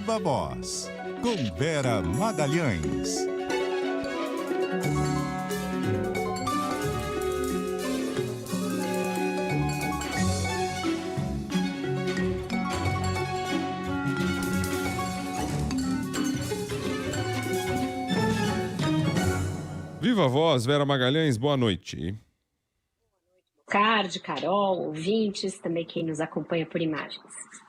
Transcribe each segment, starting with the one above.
Viva Voz, com Vera Magalhães. Viva Voz, Vera Magalhães, boa noite. Card, Carol, ouvintes, também quem nos acompanha por imagens.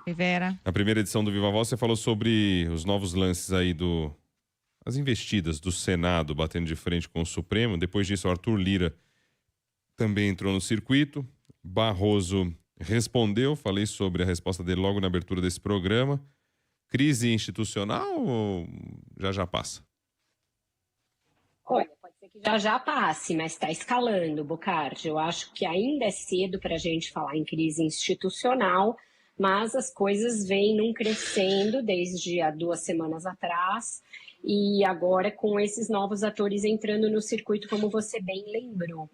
Oi, Vera. Na primeira edição do Viva Voz, você falou sobre os novos lances aí as investidas do Senado batendo de frente com o Supremo. Depois disso, o Arthur Lira também entrou no circuito. Barroso respondeu, falei sobre a resposta dele logo na abertura desse programa. Crise institucional ou já passa? Olha, pode ser que já passe, mas está escalando, Bocardi. Eu acho que ainda é cedo para a gente falar em crise institucional, mas as coisas vêm num crescendo desde há 2 semanas atrás e agora com esses novos atores entrando no circuito, como você bem lembrou.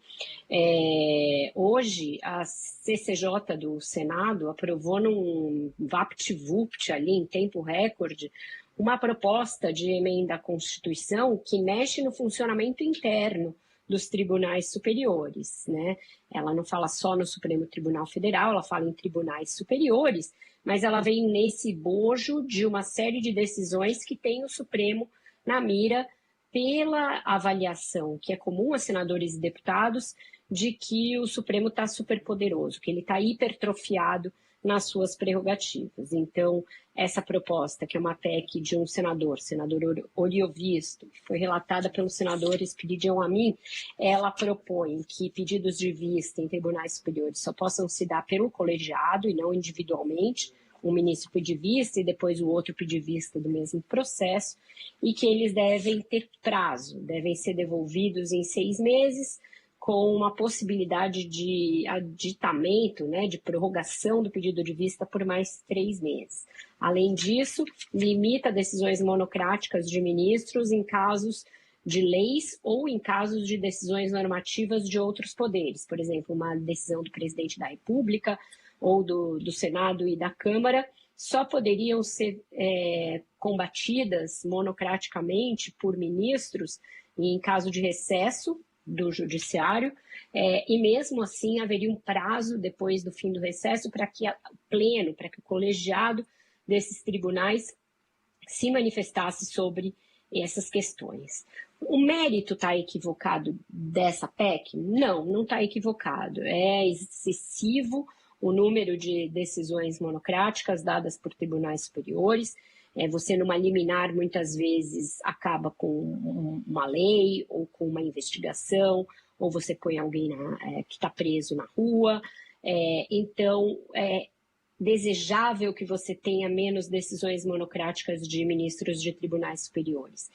Hoje, a CCJ do Senado aprovou num vapt-vupt ali, em tempo recorde, uma proposta de emenda à Constituição que mexe no funcionamento interno dos tribunais superiores, né? Ela não fala só no Supremo Tribunal Federal, ela fala em tribunais superiores, mas ela vem nesse bojo de uma série de decisões que tem o Supremo na mira pela avaliação, que é comum a senadores e deputados, de que o Supremo está superpoderoso, que ele está hipertrofiado nas suas prerrogativas. Então, essa proposta, que é uma PEC de um senador Oriovisto, que foi relatada pelos senadores Espiridião Amin, ela propõe que pedidos de vista em tribunais superiores só possam se dar pelo colegiado e não individualmente, um ministro pedir vista e depois o outro pedir vista do mesmo processo, e que eles devem ter prazo, devem ser devolvidos em 6 meses, com uma possibilidade de aditamento, né, de prorrogação do pedido de vista por mais 3 meses. Além disso, limita decisões monocráticas de ministros em casos de leis ou em casos de decisões normativas de outros poderes. Por exemplo, uma decisão do presidente da República ou do Senado e da Câmara só poderiam ser combatidas monocraticamente por ministros em caso de recesso do judiciário, e mesmo assim haveria um prazo depois do fim do recesso para que o colegiado desses tribunais se manifestasse sobre essas questões. O mérito está equivocado dessa PEC? Não está equivocado. É excessivo o número de decisões monocráticas dadas por tribunais superiores. Você, numa liminar, muitas vezes acaba com uma lei ou com uma investigação, ou você põe alguém que está preso na rua. Então, é desejável que você tenha menos decisões monocráticas de ministros de tribunais superiores.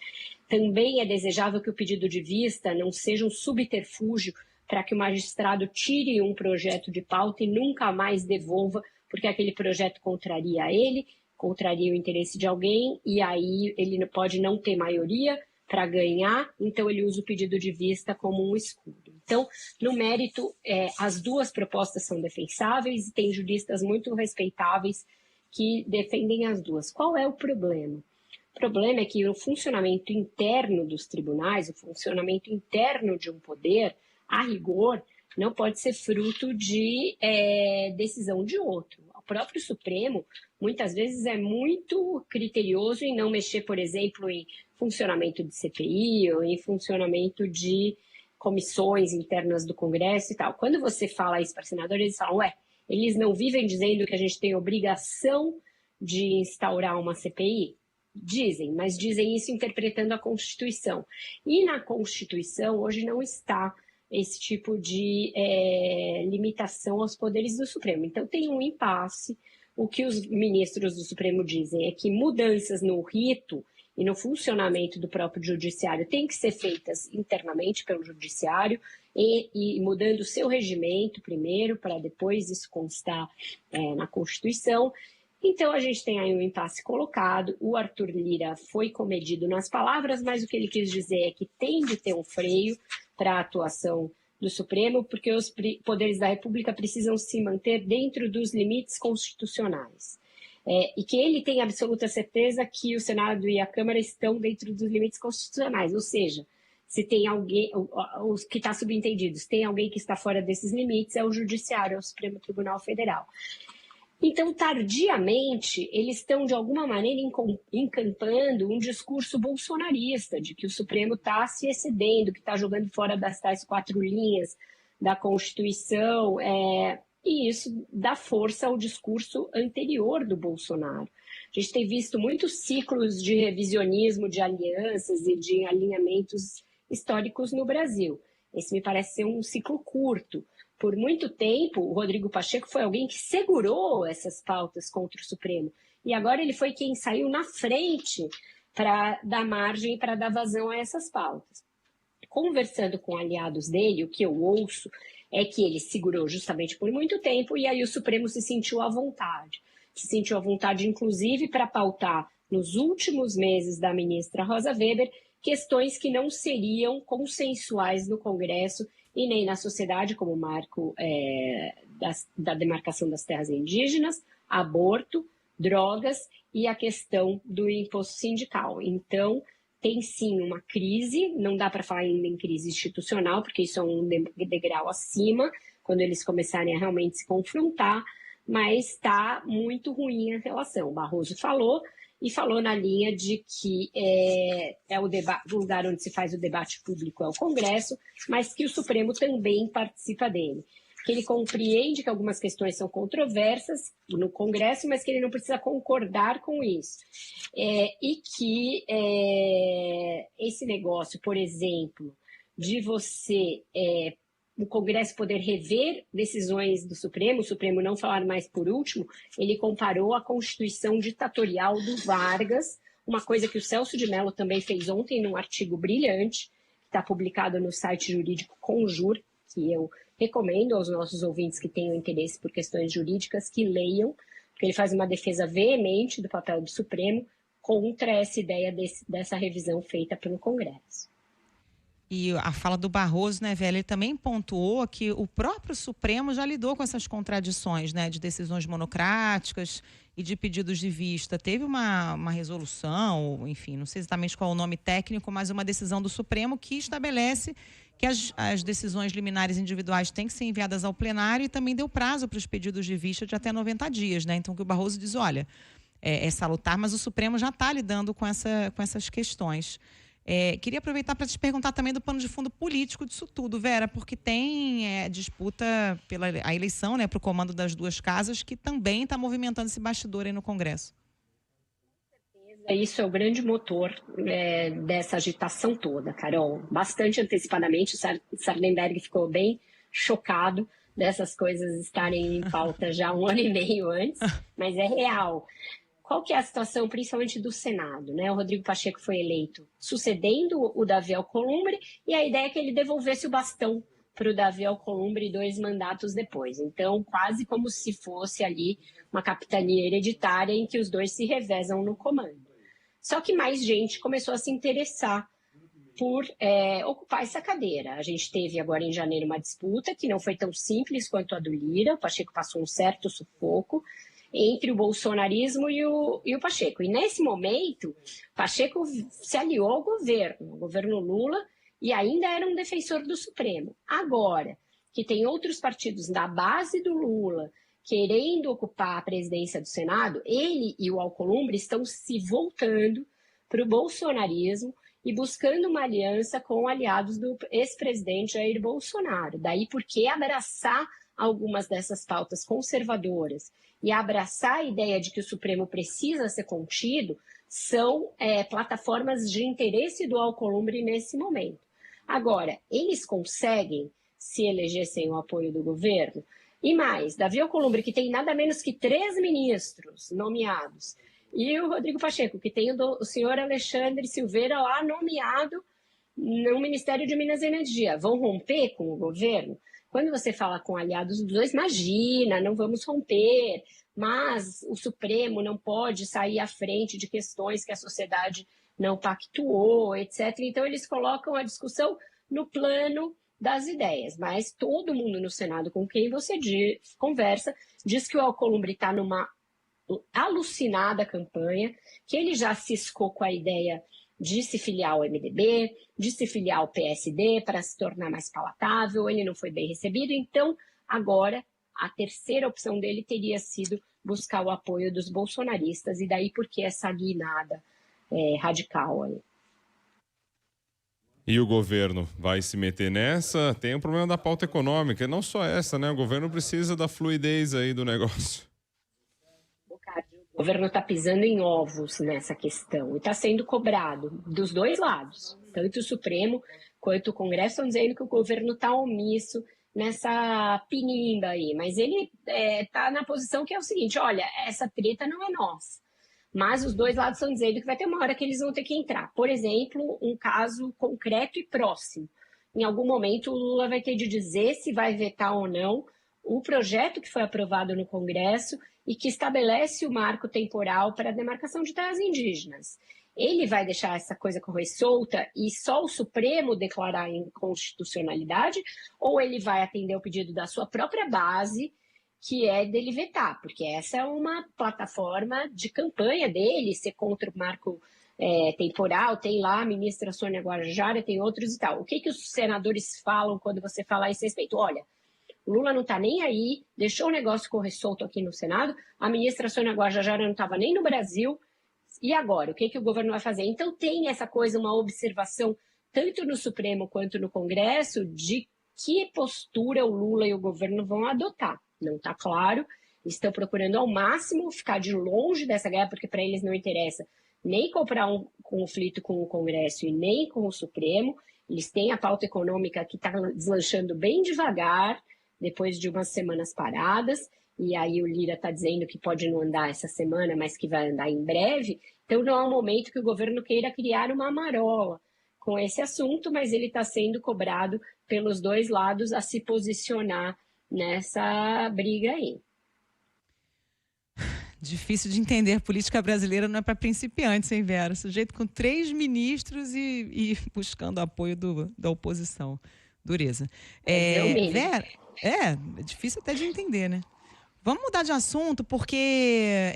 Também é desejável que o pedido de vista não seja um subterfúgio para que o magistrado tire um projeto de pauta e nunca mais devolva, porque aquele projeto contraria ele, contraria o interesse de alguém, e aí ele pode não ter maioria para ganhar, então ele usa o pedido de vista como um escudo. Então, no mérito, as duas propostas são defensáveis e tem juristas muito respeitáveis que defendem as duas. Qual é o problema? O problema é que o funcionamento interno dos tribunais, o funcionamento interno de um poder, a rigor, não pode ser fruto de decisão de outro. O próprio Supremo, muitas vezes, é muito criterioso em não mexer, por exemplo, em funcionamento de CPI ou em funcionamento de comissões internas do Congresso e tal. Quando você fala isso para senadores, eles falam, eles não vivem dizendo que a gente tem obrigação de instaurar uma CPI? Dizem, mas dizem isso interpretando a Constituição. E na Constituição, hoje, não está esse tipo de limitação aos poderes do Supremo. Então, tem um impasse. O que os ministros do Supremo dizem é que mudanças no rito e no funcionamento do próprio judiciário têm que ser feitas internamente pelo judiciário e mudando o seu regimento primeiro, para depois isso constar na Constituição. Então, a gente tem aí um impasse colocado. O Arthur Lira foi comedido nas palavras, mas o que ele quis dizer é que tem de ter um freio para a atuação do Supremo, porque os poderes da República precisam se manter dentro dos limites constitucionais. e que ele tem absoluta certeza que o Senado e a Câmara estão dentro dos limites constitucionais, ou seja, se tem alguém, os que está subentendido, se tem alguém que está fora desses limites, é o Judiciário, é o Supremo Tribunal Federal. Então, tardiamente, eles estão, de alguma maneira, encampando um discurso bolsonarista, de que o Supremo está se excedendo, que está jogando fora das tais 4 linhas da Constituição, e isso dá força ao discurso anterior do Bolsonaro. A gente tem visto muitos ciclos de revisionismo, de alianças e de alinhamentos históricos no Brasil. Esse me parece ser um ciclo curto. Por muito tempo, o Rodrigo Pacheco foi alguém que segurou essas pautas contra o Supremo. E agora ele foi quem saiu na frente para dar margem, para dar vazão a essas pautas. Conversando com aliados dele, o que eu ouço é que ele segurou justamente por muito tempo e aí o Supremo se sentiu à vontade. Se sentiu à vontade, inclusive, para pautar, nos últimos meses da ministra Rosa Weber, questões que não seriam consensuais no Congresso e nem na sociedade, como o marco da demarcação das terras indígenas, aborto, drogas e a questão do imposto sindical. Então, tem sim uma crise, não dá para falar ainda em crise institucional, porque isso é um degrau acima, quando eles começarem a realmente se confrontar, mas está muito ruim a relação. O Barroso falou, e falou na linha de que o lugar onde se faz o debate público é o Congresso, mas que o Supremo também participa dele. Que ele compreende que algumas questões são controversas no Congresso, mas que ele não precisa concordar com isso. E que esse negócio, por exemplo, de você o Congresso poder rever decisões do Supremo, o Supremo não falar mais por último, ele comparou a Constituição ditatorial do Vargas, uma coisa que o Celso de Mello também fez ontem num artigo brilhante, que está publicado no site jurídico Conjur, que eu recomendo aos nossos ouvintes que tenham interesse por questões jurídicas que leiam, porque ele faz uma defesa veemente do papel do Supremo contra essa ideia dessa revisão feita pelo Congresso. E a fala do Barroso, né, velho, ele também pontuou que o próprio Supremo já lidou com essas contradições, né, de decisões monocráticas e de pedidos de vista. Teve uma resolução, enfim, não sei exatamente qual é o nome técnico, mas uma decisão do Supremo que estabelece que as decisões liminares individuais têm que ser enviadas ao plenário e também deu prazo para os pedidos de vista de até 90 dias, né? Então, que o Barroso diz, olha, é salutar, mas o Supremo já está lidando com essas questões. Queria aproveitar para te perguntar também do pano de fundo político disso tudo, Vera, porque tem disputa pela a eleição, né, para o comando das 2 casas, que também está movimentando esse bastidor aí no Congresso. Isso é o grande motor dessa agitação toda, Carol. Bastante antecipadamente, o Sardenberg ficou bem chocado dessas coisas estarem em pauta já 1 ano e meio antes, mas é real. Qual que é a situação, principalmente do Senado, né? O Rodrigo Pacheco foi eleito sucedendo o Davi Alcolumbre e a ideia é que ele devolvesse o bastão para o Davi Alcolumbre 2 mandatos depois. Então, quase como se fosse ali uma capitania hereditária em que os dois se revezam no comando. Só que mais gente começou a se interessar por ocupar essa cadeira. A gente teve agora em janeiro uma disputa que não foi tão simples quanto a do Lira, o Pacheco passou um certo sufoco entre o bolsonarismo e o Pacheco. E nesse momento, Pacheco se aliou ao governo Lula, e ainda era um defensor do Supremo. Agora, que tem outros partidos da base do Lula querendo ocupar a presidência do Senado, ele e o Alcolumbre estão se voltando para o bolsonarismo e buscando uma aliança com aliados do ex-presidente Jair Bolsonaro. Daí porque abraçar algumas dessas pautas conservadoras e abraçar a ideia de que o Supremo precisa ser contido são plataformas de interesse do Alcolumbre nesse momento. Agora, eles conseguem se eleger sem o apoio do governo? E mais, Davi Alcolumbre, que tem nada menos que 3 ministros nomeados, e o Rodrigo Pacheco, que tem o senhor Alexandre Silveira lá nomeado no Ministério de Minas e Energia, vão romper com o governo? Quando você fala com aliados dos dois, imagina, não vamos romper, mas o Supremo não pode sair à frente de questões que a sociedade não pactuou, etc. Então, eles colocam a discussão no plano das ideias, mas todo mundo no Senado com quem você conversa diz que o Alcolumbre está numa alucinada a campanha, que ele já ciscou com a ideia de se filiar ao MDB, de se filiar ao PSD para se tornar mais palatável, ele não foi bem recebido, então agora a terceira opção dele teria sido buscar o apoio dos bolsonaristas, e daí porque essa guinada radical aí. E o governo vai se meter nessa? Tem o problema da pauta econômica, não só essa, né? O governo precisa da fluidez aí do negócio. O governo está pisando em ovos nessa questão e está sendo cobrado dos dois lados. Tanto o Supremo quanto o Congresso estão dizendo que o governo está omisso nessa pinimba aí. Mas ele está na posição que é o seguinte, olha, essa treta não é nossa. Mas os dois lados estão dizendo que vai ter uma hora que eles vão ter que entrar. Por exemplo, um caso concreto e próximo. Em algum momento, o Lula vai ter de dizer se vai vetar ou não o projeto que foi aprovado no Congresso e que estabelece o marco temporal para a demarcação de terras indígenas. Ele vai deixar essa coisa correr solta e só o Supremo declarar inconstitucionalidade, ou ele vai atender o pedido da sua própria base, que é dele vetar, porque essa é uma plataforma de campanha dele, ser contra o marco temporal, tem lá a ministra Sônia Guajajara, tem outros e tal. O que os senadores falam quando você fala a esse respeito? Olha, o Lula não está nem aí, deixou o negócio correr solto aqui no Senado, a ministra Sônia Guajajara não estava nem no Brasil, e agora? O que o governo vai fazer? Então tem essa coisa, uma observação, tanto no Supremo quanto no Congresso, de que postura o Lula e o governo vão adotar. Não está claro, estão procurando ao máximo ficar de longe dessa guerra, porque para eles não interessa nem comprar um conflito com o Congresso e nem com o Supremo. Eles têm a pauta econômica que está deslanchando bem devagar, depois de umas semanas paradas, e aí o Lira está dizendo que pode não andar essa semana, mas que vai andar em breve. Então não é um momento que o governo queira criar uma marola com esse assunto, mas ele está sendo cobrado pelos dois lados a se posicionar nessa briga aí. Difícil de entender. Política brasileira não é para principiantes, hein, Vera? Sujeito com 3 ministros e buscando apoio da oposição. Dureza. Vera, é difícil até de entender, né? Vamos mudar de assunto, porque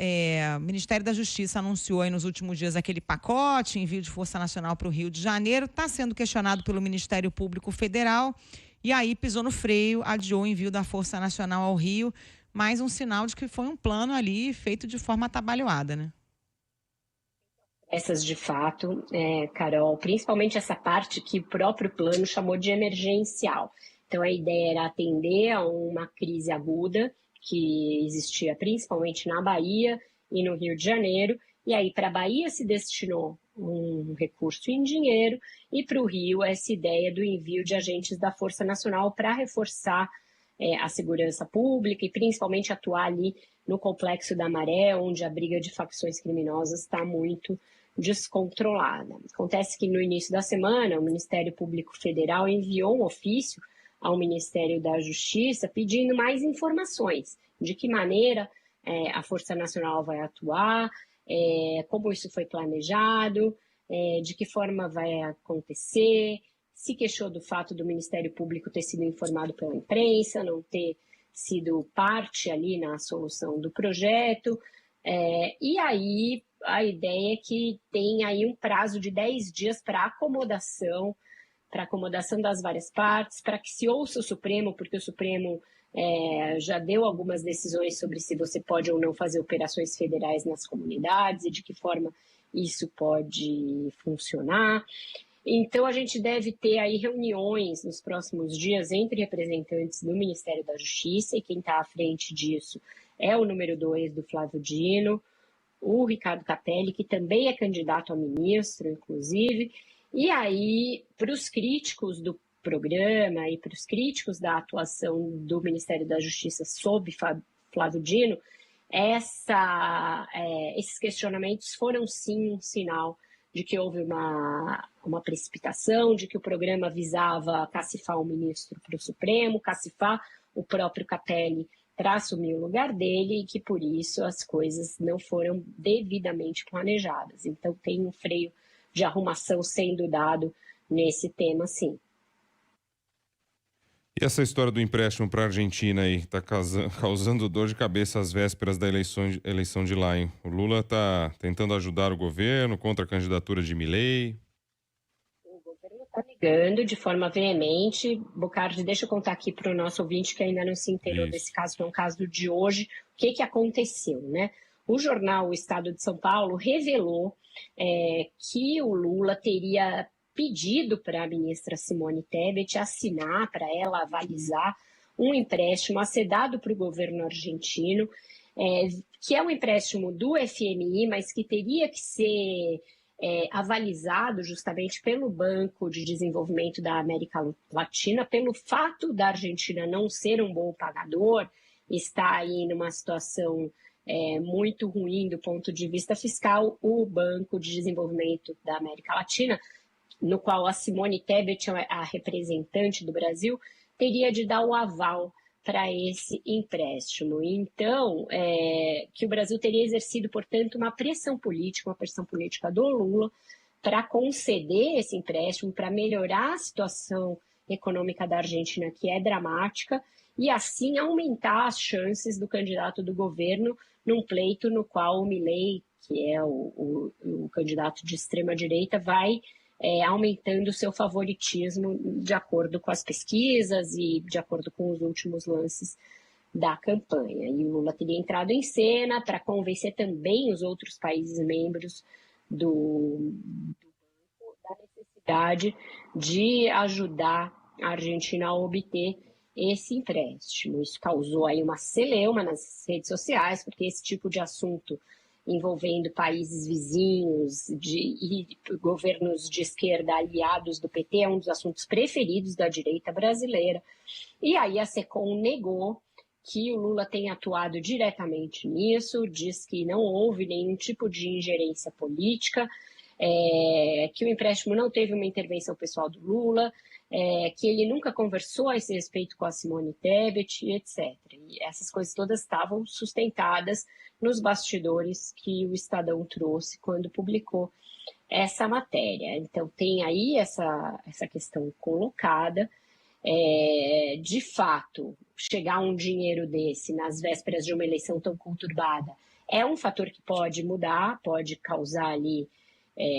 o Ministério da Justiça anunciou aí nos últimos dias aquele pacote, envio de Força Nacional para o Rio de Janeiro, está sendo questionado pelo Ministério Público Federal, e aí pisou no freio, adiou o envio da Força Nacional ao Rio, mais um sinal de que foi um plano ali feito de forma atabalhoada, né? Essas de fato, Carol, principalmente essa parte que o próprio plano chamou de emergencial. Então a ideia era atender a uma crise aguda que existia principalmente na Bahia e no Rio de Janeiro, e aí para a Bahia se destinou um recurso em dinheiro, e para o Rio essa ideia do envio de agentes da Força Nacional para reforçar a segurança pública e principalmente atuar ali no Complexo da Maré, onde a briga de facções criminosas está muito descontrolada. Acontece que no início da semana o Ministério Público Federal enviou um ofício ao Ministério da Justiça pedindo mais informações, de que maneira a Força Nacional vai atuar, como isso foi planejado, de que forma vai acontecer, se queixou do fato do Ministério Público ter sido informado pela imprensa, não ter sido parte ali na solução do projeto, e aí a ideia é que tem aí um prazo de 10 dias para acomodação das várias partes, para que se ouça o Supremo, porque o Supremo já deu algumas decisões sobre se você pode ou não fazer operações federais nas comunidades e de que forma isso pode funcionar. Então, a gente deve ter aí reuniões nos próximos dias entre representantes do Ministério da Justiça, e quem está à frente disso é o número 2 do Flávio Dino, o Ricardo Capelli, que também é candidato a ministro, inclusive. E aí, para os críticos do programa e para os críticos da atuação do Ministério da Justiça sob Flávio Dino, esses questionamentos foram sim um sinal de que houve uma precipitação, de que o programa visava cacifar o ministro para o Supremo, cacifar o próprio Capelli para assumir o lugar dele, e que por isso as coisas não foram devidamente planejadas. Então tem um freio de arrumação sendo dado nesse tema, sim. E essa história do empréstimo para a Argentina aí está causando dor de cabeça às vésperas da eleição de lá, hein? O Lula está tentando ajudar o governo contra a candidatura de Milei. O governo está negando de forma veemente. Bocardi, deixa eu contar aqui para o nosso ouvinte que ainda não se inteirou desse caso, que é um caso de hoje. O que aconteceu, né? O jornal O Estado de São Paulo revelou que o Lula teria pedido para a ministra Simone Tebet assinar, para ela avalizar um empréstimo assedado para o governo argentino, que é um empréstimo do FMI, mas que teria que ser avalizado justamente pelo Banco de Desenvolvimento da América Latina, pelo fato da Argentina não ser um bom pagador, está aí numa situação muito ruim do ponto de vista fiscal. O Banco de Desenvolvimento da América Latina, no qual a Simone Tebet, a representante do Brasil, teria de dar o aval para esse empréstimo. Então, que o Brasil teria exercido, portanto, uma pressão política do Lula para conceder esse empréstimo, para melhorar a situação econômica da Argentina, que é dramática, e assim aumentar as chances do candidato do governo num pleito no qual o Milei, que é o candidato de extrema-direita, vai aumentando o seu favoritismo de acordo com as pesquisas e de acordo com os últimos lances da campanha. E o Lula teria entrado em cena para convencer também os outros países membros do banco da necessidade de ajudar a Argentina a obter esse empréstimo. Isso causou aí uma celeuma nas redes sociais, porque esse tipo de assunto envolvendo países vizinhos e governos de esquerda aliados do PT, é um dos assuntos preferidos da direita brasileira. E aí a SECOM negou que o Lula tenha atuado diretamente nisso, diz que não houve nenhum tipo de ingerência política, que o empréstimo não teve uma intervenção pessoal do Lula, que ele nunca conversou a esse respeito com a Simone Tebet, etc. E essas coisas todas estavam sustentadas nos bastidores que o Estadão trouxe quando publicou essa matéria. Então, tem aí essa questão colocada. De fato, chegar um dinheiro desse nas vésperas de uma eleição tão conturbada é um fator que pode mudar, pode causar ali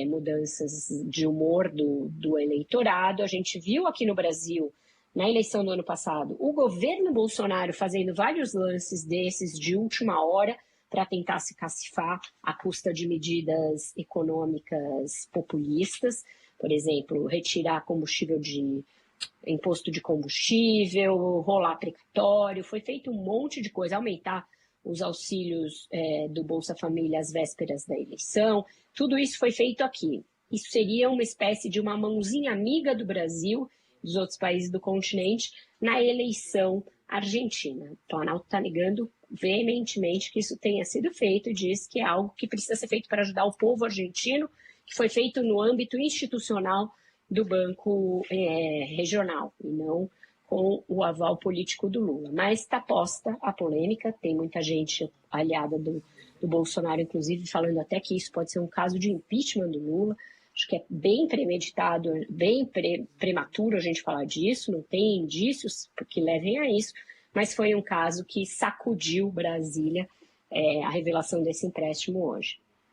mudanças de humor do eleitorado. A gente viu aqui no Brasil, na eleição do ano passado, o governo Bolsonaro fazendo vários lances desses de última hora para tentar se cacifar à custa de medidas econômicas populistas, por exemplo, retirar imposto de combustível, rolar precatório, foi feito um monte de coisa, aumentar os auxílios do Bolsa Família às vésperas da eleição. Tudo isso foi feito aqui. Isso seria uma espécie de uma mãozinha amiga do Brasil, dos outros países do continente, na eleição argentina. O Planalto está negando veementemente que isso tenha sido feito e diz que é algo que precisa ser feito para ajudar o povo argentino, que foi feito no âmbito institucional do Banco Regional, e não com o aval político do Lula. Mas está posta a polêmica, tem muita gente aliada do Bolsonaro, inclusive, falando até que isso pode ser um caso de impeachment do Lula. Acho que é bem premeditado, bem prematuro a gente falar disso, não tem indícios que levem a isso, mas foi um caso que sacudiu Brasília, a revelação desse empréstimo hoje.